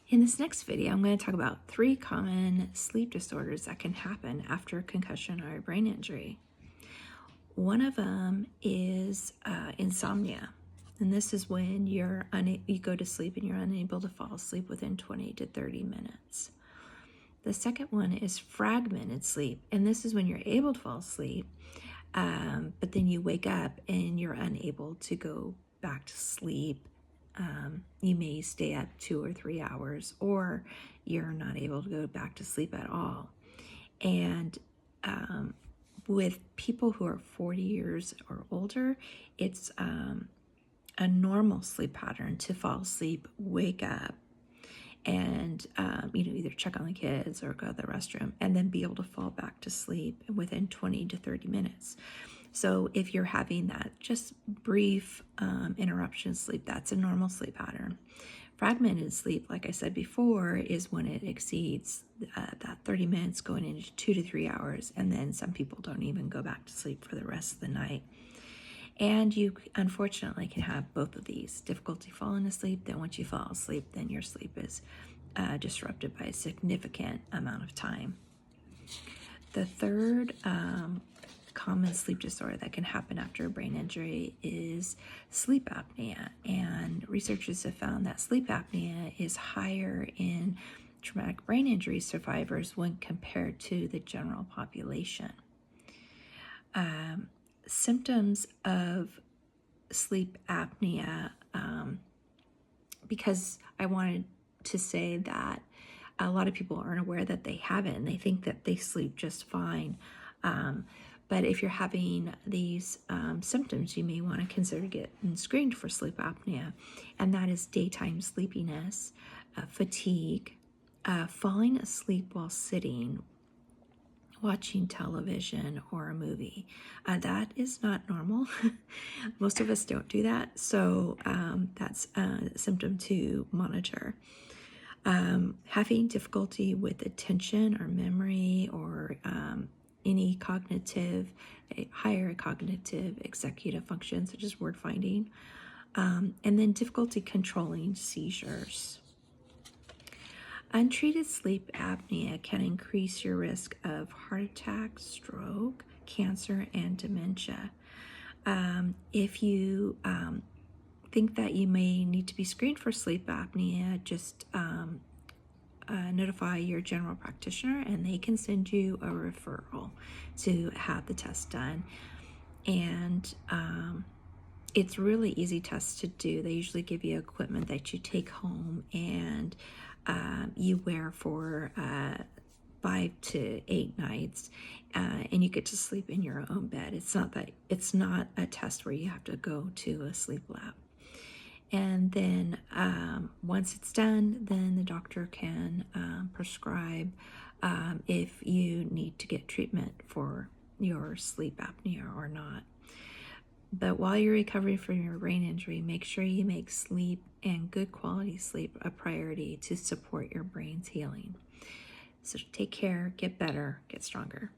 In this next video, I'm going to talk about 3 common sleep disorders that can happen after a concussion or a brain injury. One of them is insomnia, and this is when you go to sleep and you're unable to fall asleep within 20 to 30 minutes. The second one is fragmented sleep, and this is when you're able to fall asleep, but then you wake up and you're unable to go back to sleep. You may stay up 2 or 3 hours, or you're not able to go back to sleep at all. And with people who are 40 years or older, it's a normal sleep pattern to fall asleep, wake up, and either check on the kids or go to the restroom, and then be able to fall back to sleep within 20 to 30 minutes. So if you're having that just brief interruption sleep, that's a normal sleep pattern. Fragmented sleep, like I said before, is when it exceeds that 30 minutes going into 2 to 3 hours, and then some people don't even go back to sleep for the rest of the night. And you unfortunately can have both of these: difficulty falling asleep. Then once you fall asleep, then your sleep is disrupted by a significant amount of time. The third common sleep disorder that can happen after a brain injury is sleep apnea, and researchers have found that sleep apnea is higher in traumatic brain injury survivors when compared to the general population. Symptoms of sleep apnea, because I wanted to say that a lot of people aren't aware that they have it, and they think that they sleep just fine. But if you're having these symptoms, you may want to consider getting screened for sleep apnea, and that is daytime sleepiness, fatigue, falling asleep while sitting, watching television or a movie. That is not normal. Most of us don't do that, so that's a symptom to monitor. Having difficulty with attention or memory, or any higher cognitive executive functions such as word finding, and then difficulty controlling seizures. Untreated sleep apnea can increase your risk of heart attack, stroke, cancer, and dementia. If you think that you may need to be screened for sleep apnea, just notify your general practitioner, and they can send you a referral to have the test done. And it's really easy tests to do. They usually give you equipment that you take home and you wear for 5 to 8 nights, and you get to sleep in your own bed. It's not a test where you have to go to a sleep lab. And then once it's done, then the doctor can prescribe if you need to get treatment for your sleep apnea or not. But while you're recovering from your brain injury, make sure you make sleep and good quality sleep a priority to support your brain's healing. So take care, get better, get stronger.